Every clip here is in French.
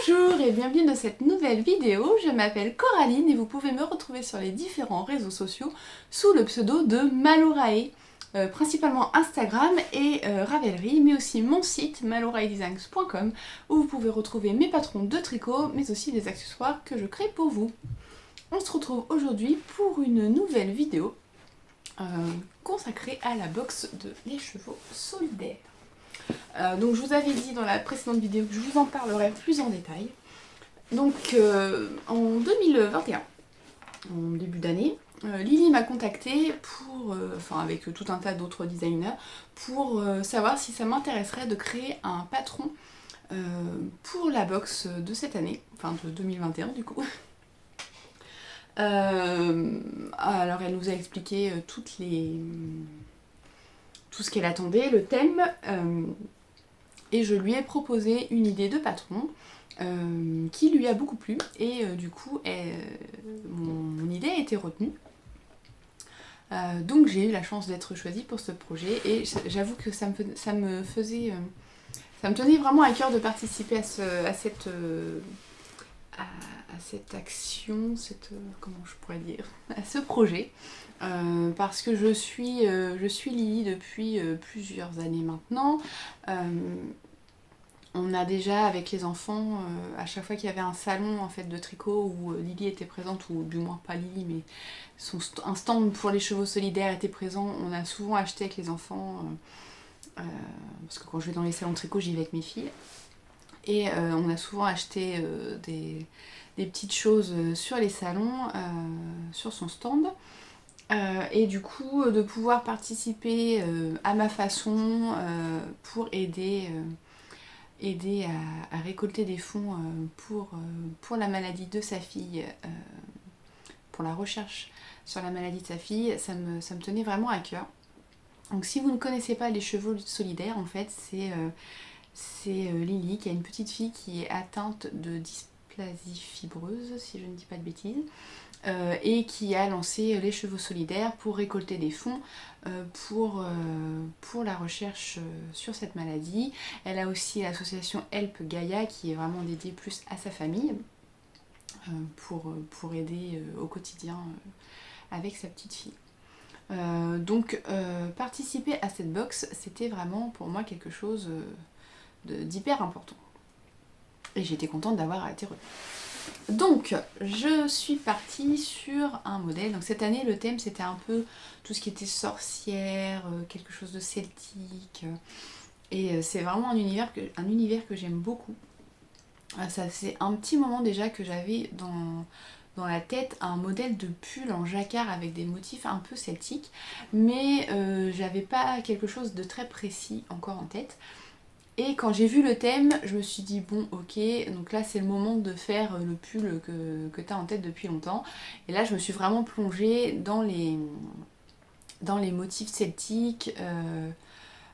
Bonjour et bienvenue dans cette nouvelle vidéo, je m'appelle Coraline et vous pouvez me retrouver sur les différents réseaux sociaux sous le pseudo de Malorae, principalement Instagram et Ravelry, mais aussi mon site maloraedesigns.com où vous pouvez retrouver mes patrons de tricot, mais aussi des accessoires que je crée pour vous. On se retrouve aujourd'hui pour une nouvelle vidéo consacrée à la box de l'écheveau solidaire. Donc je vous avais dit dans la précédente vidéo que je vous en parlerai plus en détail. Donc en 2021, en début d'année, Lily m'a contactée pour, avec tout un tas d'autres designers, pour savoir si ça m'intéresserait de créer un patron pour la box de cette année, enfin de 2021 du coup. Alors elle nous a expliqué tout ce qu'elle attendait, le thème, et je lui ai proposé une idée de patron qui lui a beaucoup plu, et du coup mon idée a été retenue. Donc j'ai eu la chance d'être choisie pour ce projet, et j'avoue que ça me tenait vraiment à cœur de participer à cette action, comment je pourrais dire, à ce projet. Parce que je suis Lily depuis plusieurs années maintenant. On a déjà avec les enfants, à chaque fois qu'il y avait un salon en fait de tricot où Lily était présente, ou du moins pas Lily, mais un stand pour les chevaux solidaires était présent, on a souvent acheté avec les enfants, parce que quand je vais dans les salons de tricot, j'y vais avec mes filles. Et on a souvent acheté des petites choses sur les salons, sur son stand. Et du coup, de pouvoir participer à ma façon pour aider à récolter des fonds pour la maladie de sa fille, pour la recherche sur la maladie de sa fille, ça me tenait vraiment à cœur. Donc si vous ne connaissez pas les chevaux solidaires, en fait, c'est Lily qui a une petite fille qui est atteinte de dysplasie fibreuse, si je ne dis pas de bêtises, et qui a lancé les chevaux solidaires pour récolter des fonds pour la recherche sur cette maladie. Elle a aussi l'association Help Gaia qui est vraiment dédiée plus à sa famille pour aider au quotidien avec sa petite fille. Donc participer à cette box, c'était vraiment pour moi quelque chose d'hyper important. Et j'étais contente d'avoir été retenue. Donc, je suis partie sur un modèle. Donc cette année, le thème, c'était un peu tout ce qui était sorcière, quelque chose de celtique. Et c'est vraiment un univers que j'aime beaucoup. Ça fait un petit moment déjà que j'avais dans la tête un modèle de pull en jacquard avec des motifs un peu celtiques. Mais j'avais pas quelque chose de très précis encore en tête. Et quand j'ai vu le thème, je me suis dit bon ok, donc là c'est le moment de faire le pull que tu as en tête depuis longtemps. Et là je me suis vraiment plongée dans les motifs celtiques,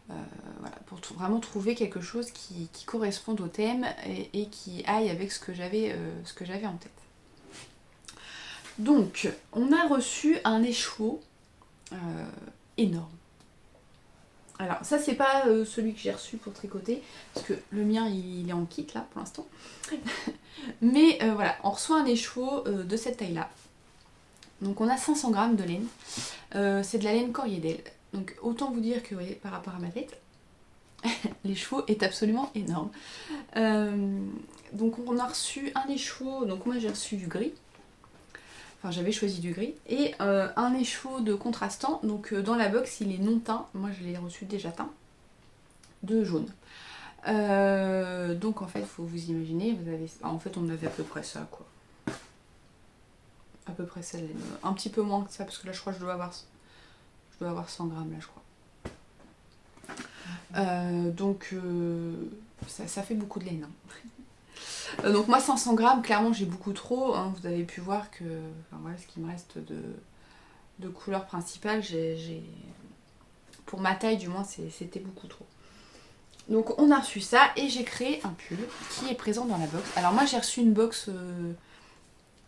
voilà, pour vraiment trouver quelque chose qui corresponde au thème et qui aille avec ce que j'avais en tête. Donc on a reçu un écheveau énorme. Alors ça c'est pas celui que j'ai reçu pour tricoter, parce que le mien il est en kit là pour l'instant. Mais voilà, on reçoit un écheveau de cette taille là. Donc on a 500 grammes de laine. C'est de la laine Corriedale. Donc autant vous dire que oui, par rapport à ma tête, l'écheveau est absolument énorme. Donc on a reçu un écheveau, donc moi j'ai reçu du gris. Enfin j'avais choisi du gris, et un écheveau de contrastant, donc dans la box il est non teint, moi je l'ai reçu déjà teint, de jaune. Donc en fait faut vous imaginer, en fait on avait à peu près ça quoi. À peu près ça, un petit peu moins que ça, parce que là je crois que je dois avoir 100 grammes là je crois. Donc ça fait beaucoup de laine. Donc moi 500 grammes, clairement j'ai beaucoup trop, hein. Vous avez pu voir que voilà, ce qui me reste de couleur principale, pour ma taille du moins c'était beaucoup trop. Donc on a reçu ça et j'ai créé un pull qui est présent dans la box. Alors moi j'ai reçu une box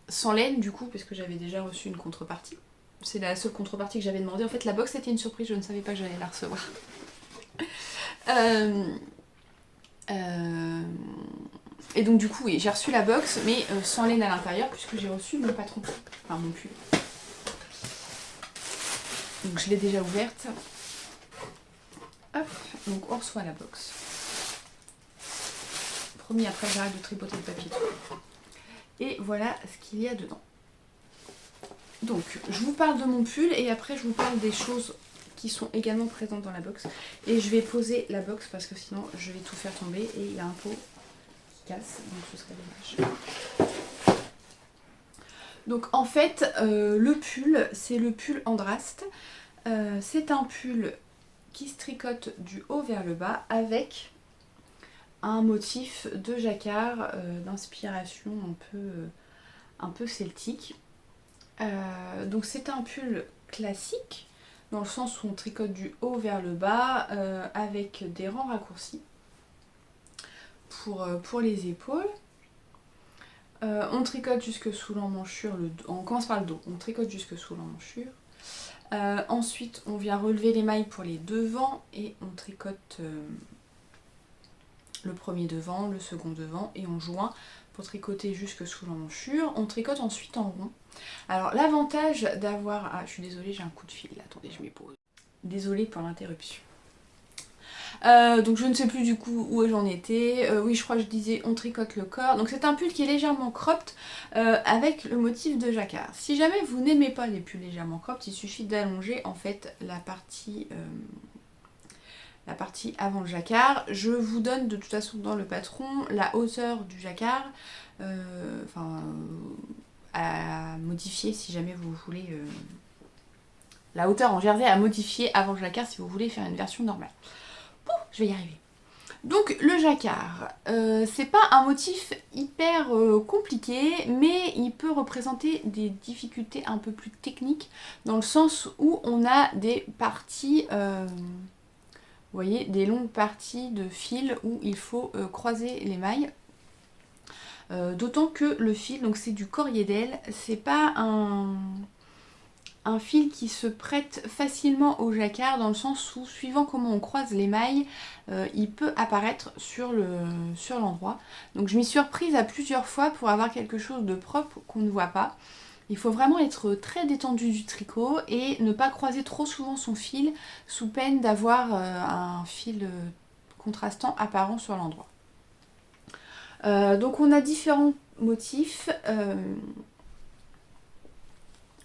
sans laine du coup, parce que j'avais déjà reçu une contrepartie. C'est la seule contrepartie que j'avais demandé. En fait la box c'était une surprise, je ne savais pas que j'allais la recevoir. Et donc du coup, oui, j'ai reçu la box, mais sans laine à l'intérieur, puisque j'ai reçu mon patron, enfin mon pull. Donc je l'ai déjà ouverte. Hop, donc on reçoit la box. Promis, après j'arrête de tripoter le papier. Et voilà ce qu'il y a dedans. Donc je vous parle de mon pull et après je vous parle des choses qui sont également présentes dans la box. Et je vais poser la box parce que sinon je vais tout faire tomber et il y a un pot qui casse, donc ce serait dommage. Donc en fait, le pull, c'est le pull Andraste. C'est un pull qui se tricote du haut vers le bas avec un motif de jacquard d'inspiration un peu celtique. Donc c'est un pull classique dans le sens où on tricote du haut vers le bas avec des rangs raccourcis pour les épaules. On tricote jusque sous l'emmanchure, on commence par le dos, on tricote jusque sous l'emmanchure. Ensuite on vient relever les mailles pour les devants et on tricote le premier devant, le second devant et on joint pour tricoter jusque sous l'emmanchure. On tricote ensuite en rond. Alors l'avantage d'avoir... Ah, je suis désolée, j'ai un coup de fil là, attendez, je m'y pose. Désolée pour l'interruption. Donc je ne sais plus du coup où j'en étais. Oui, je crois que je disais on tricote le corps. Donc c'est un pull qui est légèrement cropped avec le motif de jacquard. Si jamais vous n'aimez pas les pulls légèrement cropped, il suffit d'allonger en fait la partie avant le jacquard. Je vous donne de toute façon dans le patron la hauteur du jacquard. À modifier si jamais vous voulez... la hauteur en jersey à modifier avant le jacquard si vous voulez faire une version normale. Bon, je vais y arriver. Donc le jacquard, c'est pas un motif hyper compliqué, mais il peut représenter des difficultés un peu plus techniques, dans le sens où on a des parties, vous voyez, des longues parties de fil où il faut croiser les mailles. D'autant que le fil, donc c'est du Corriedel, c'est pas un fil qui se prête facilement au jacquard dans le sens où suivant comment on croise les mailles, il peut apparaître sur l'endroit. Donc je m'y suis reprise à plusieurs fois pour avoir quelque chose de propre qu'on ne voit pas. Il faut vraiment être très détendu du tricot et ne pas croiser trop souvent son fil sous peine d'avoir un fil contrastant apparent sur l'endroit. Donc on a différents motifs.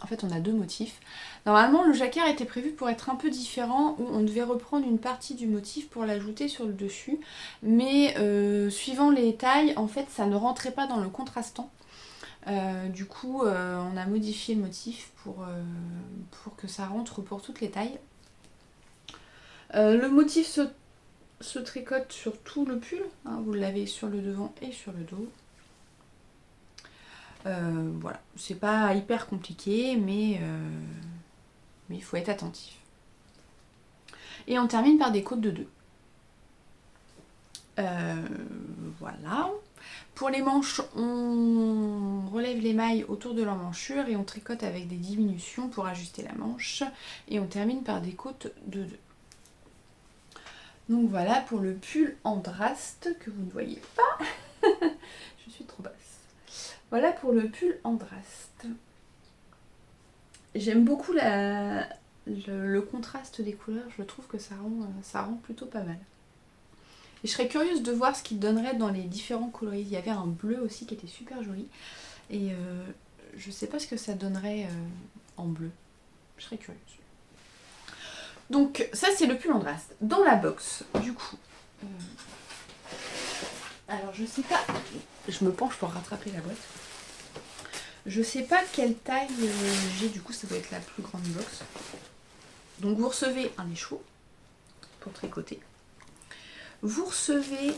En fait on a deux motifs. Normalement le jacquard était prévu pour être un peu différent, où on devait reprendre une partie du motif pour l'ajouter sur le dessus. Mais suivant les tailles, en fait ça ne rentrait pas dans le contrastant. Du coup on a modifié le motif pour que ça rentre pour toutes les tailles. Le motif se tricote sur tout le pull, hein, vous l'avez sur le devant et sur le dos. Voilà, c'est pas hyper compliqué, mais il faut être attentif. Et on termine par des côtes de 2. Voilà. Pour les manches, on relève les mailles autour de l'emmanchure et on tricote avec des diminutions pour ajuster la manche. Et on termine par des côtes de 2. Donc voilà pour le pull Andraste que vous ne voyez pas. Je suis trop basse. Voilà pour le pull Andraste. J'aime beaucoup le contraste des couleurs. Je trouve que ça rend plutôt pas mal. Et je serais curieuse de voir ce qu'il donnerait dans les différents coloris. Il y avait un bleu aussi qui était super joli. Et je sais pas ce que ça donnerait en bleu. Je serais curieuse. Donc ça c'est le pull Andraste. Dans la box, du coup... alors je sais pas... Je me penche pour rattraper la boîte. Je sais pas quelle taille j'ai, du coup ça doit être la plus grande box. Donc vous recevez un écheveau pour tricoter. Vous recevez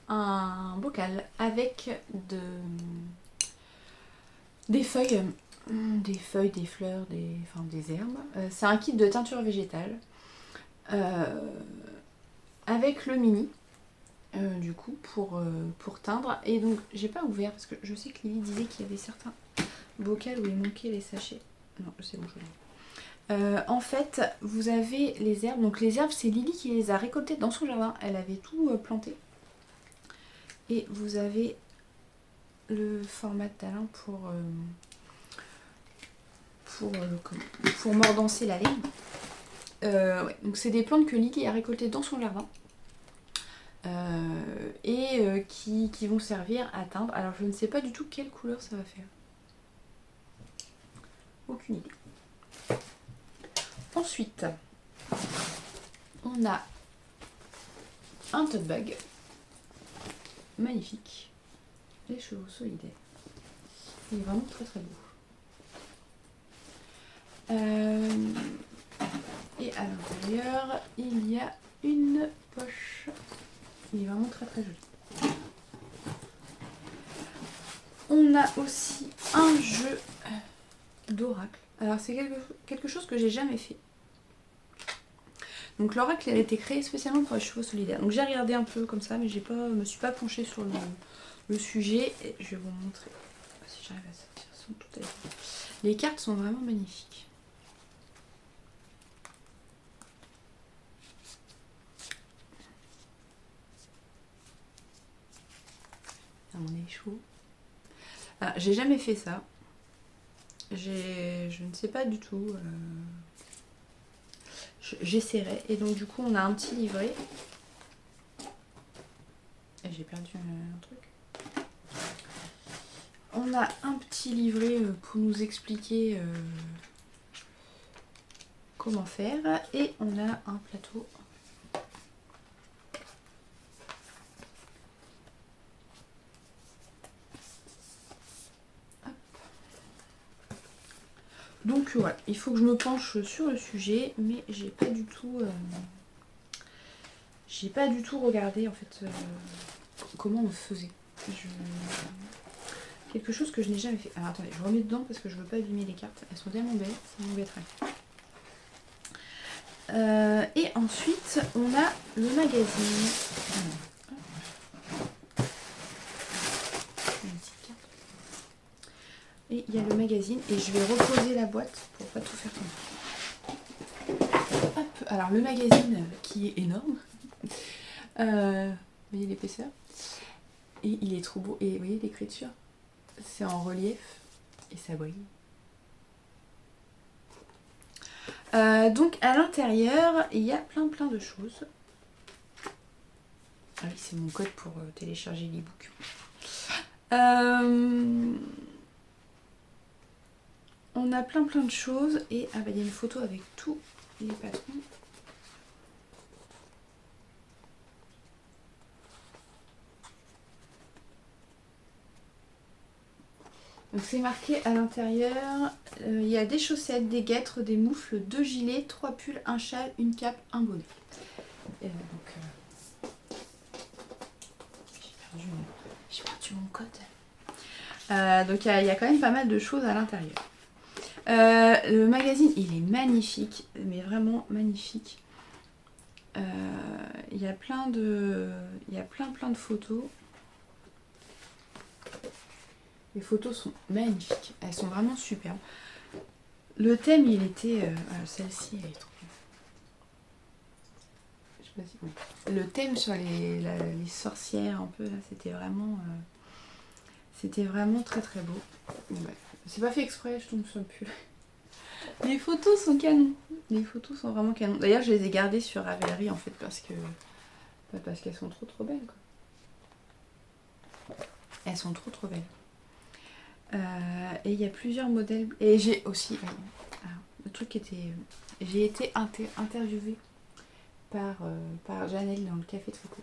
un bocal avec des feuilles, des fleurs, des herbes. C'est un kit de teinture végétale avec le mini. Du coup pour teindre, et donc j'ai pas ouvert parce que je sais que Lily disait qu'il y avait certains bocals où il manquait les sachets. Non, c'est bon, je l'ai. En fait vous avez les herbes, donc les herbes c'est Lily qui les a récoltées dans son jardin, elle avait tout planté Et vous avez le format de talent pour mordancer la laine. Ouais. Donc c'est des plantes que Lily a récoltées dans son jardin. Qui vont servir à teindre. Alors je ne sais pas du tout quelle couleur ça va faire. Aucune idée. Ensuite, on a un tote bag magnifique. Les chevaux solidaires. Il est vraiment très très beau. Et à l'intérieur, il y a une poche. Il est vraiment très très joli. On a aussi un jeu d'oracle. Alors c'est quelque chose que j'ai jamais fait. Donc l'oracle a été créé spécialement pour les chevaux solidaires. Donc j'ai regardé un peu comme ça, mais me suis pas penchée sur le sujet. Et je vais vous montrer si j'arrive à sortir son tout à l'heure. Les cartes sont vraiment magnifiques. Ah, on est chaud. Ah, j'ai jamais fait ça. Je ne sais pas du tout. J'essaierai. Et donc du coup on a un petit livret. Et j'ai perdu un truc. On a un petit livret pour nous expliquer comment faire. Et on a un plateau. Donc voilà, il faut que je me penche sur le sujet, mais j'ai pas du tout regardé en fait comment on faisait. Quelque chose que je n'ai jamais fait. Alors attendez, je remets dedans parce que je veux pas abîmer les cartes. Elles sont tellement belles, ça m'embêterait. Et ensuite, on a le magazine. Et il y a le magazine et je vais reposer la boîte pour pas tout faire tomber. Hop, alors le magazine qui est énorme. Vous voyez l'épaisseur. Et il est trop beau. Et vous voyez l'écriture. C'est en relief et ça brille. Donc à l'intérieur, il y a plein de choses. Ah oui, c'est mon code pour télécharger l'ebook. On a plein de choses et ah bah, il y a une photo avec tous les patrons. Donc c'est marqué à l'intérieur, il y a des chaussettes, des guêtres, des moufles, 2 gilets, 3 pulls, un châle, une cape, un bonnet. Et j'ai perdu mon code. Donc il y a quand même pas mal de choses à l'intérieur. Le magazine, il est magnifique, mais vraiment magnifique. Il y a plein de photos. Les photos sont magnifiques, elles sont vraiment superbes. Le thème, il était... celle-ci, elle est trop bien. Je sais pas si... oui. Le thème sur les sorcières, un peu, là, c'était vraiment très très beau. Ouais. C'est pas fait exprès, je tombe sur le pull. Les photos sont canons. Les photos sont vraiment canons. D'ailleurs, je les ai gardées sur Ravelry, en fait, parce qu'elles sont trop belles, quoi. Elles sont trop belles. Et il y a plusieurs modèles. Et j'ai aussi... alors, le truc était... j'ai été interviewée par Janelle dans le café de Foucault.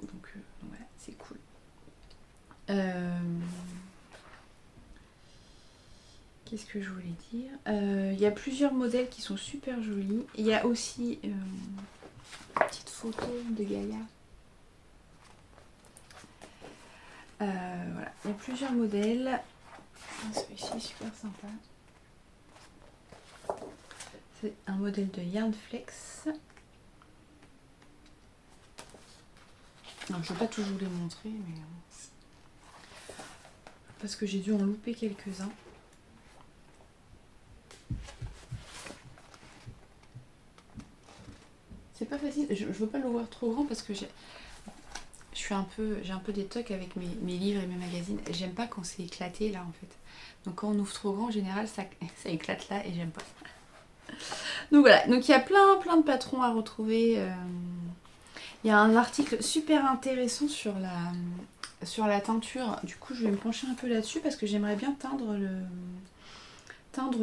Donc voilà, c'est cool. Qu'est-ce que je voulais dire? Il y a plusieurs modèles qui sont super jolis. Il y a aussi une petite photo de Gaïa. Voilà, il y a plusieurs modèles. Celui-ci est super sympa. C'est un modèle de Yarnflex. Non, je ne vais pas toujours les montrer, mais parce que j'ai dû en louper quelques-uns. c'est pas facile. Je veux pas l'ouvrir trop grand parce que j'ai un peu des tocs avec mes livres et mes magazines. J'aime pas quand c'est éclaté là en fait. Donc quand on ouvre trop grand, en général, ça éclate là et j'aime pas. Donc voilà, donc il y a plein de patrons à retrouver. Il y a un article super intéressant sur la teinture. Du coup, je vais me pencher un peu là-dessus parce que j'aimerais bien teindre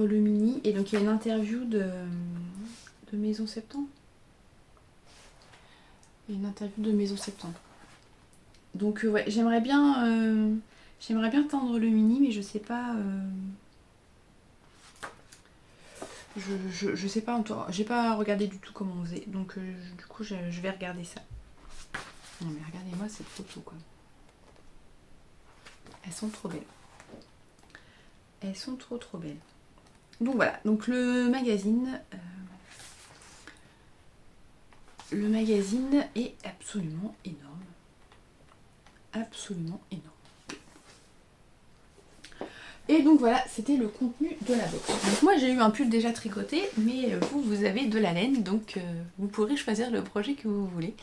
le mini. Et donc il y a une interview de Maison Septembre. Il y a une interview de Maison Septembre. Donc ouais, j'aimerais bien teindre le mini, mais je sais pas. Je sais pas encore. J'ai pas regardé du tout comment on faisait. Donc du coup, je vais regarder ça. Non mais regardez-moi cette photo quoi. Elles sont trop belles. Elles sont trop belles. Donc voilà, donc le magazine est absolument énorme. Absolument énorme. Et donc voilà, c'était le contenu de la box. Donc moi j'ai eu un pull déjà tricoté, mais vous avez de la laine, donc vous pourrez choisir le projet que vous voulez.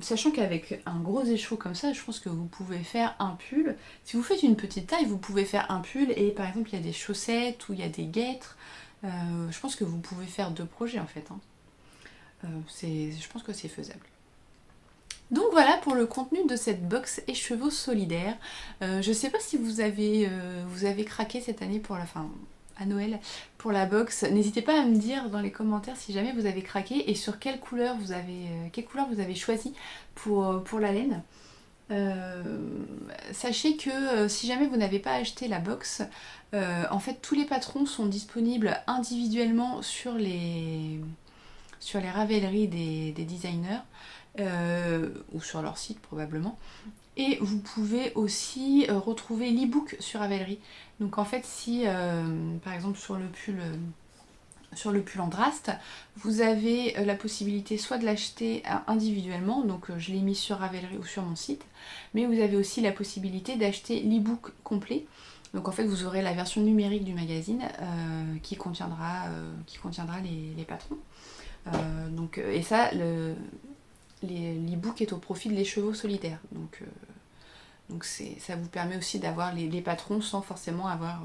Sachant qu'avec un gros écheveau comme ça, je pense que vous pouvez faire un pull. Si vous faites une petite taille, vous pouvez faire un pull et par exemple il y a des chaussettes ou il y a des guêtres. Je pense que vous pouvez faire 2 projets en fait. Je pense que c'est faisable. Donc voilà pour le contenu de cette box écheveau solidaire. Je sais pas si vous avez craqué cette année à Noël pour la box. N'hésitez pas à me dire dans les commentaires si jamais vous avez craqué et sur quelle couleur vous avez choisi pour la laine. Sachez que si jamais vous n'avez pas acheté la box, en fait tous les patrons sont disponibles individuellement sur les ravelleries des designers. Ou sur leur site probablement. Et vous pouvez aussi retrouver l'e-book sur Ravelry. Donc en fait si par exemple sur le pull en draste, vous avez la possibilité soit de l'acheter individuellement, donc je l'ai mis sur Ravelry ou sur mon site, mais vous avez aussi la possibilité d'acheter l'e-book complet. Donc en fait vous aurez la version numérique du magazine qui contiendra les patrons. Et ça, l'e-book est au profit de l'écheveau solidaire. Donc ça vous permet aussi d'avoir les patrons sans forcément avoir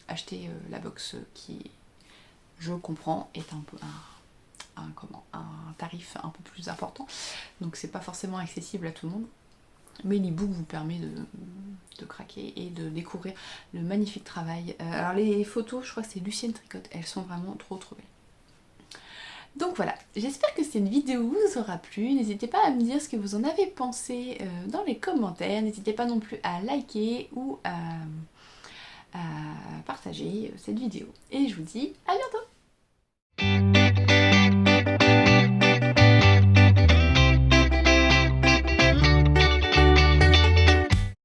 acheté la box qui, je comprends, est un peu un tarif un peu plus important. Donc c'est pas forcément accessible à tout le monde. Mais l'e-book vous permet de craquer et de découvrir le magnifique travail. Alors les photos, je crois que c'est Lucienne Tricotte, elles sont vraiment trop belles. Donc voilà, j'espère que cette vidéo vous aura plu. N'hésitez pas à me dire ce que vous en avez pensé dans les commentaires. N'hésitez pas non plus à liker ou à partager cette vidéo. Et je vous dis à bientôt!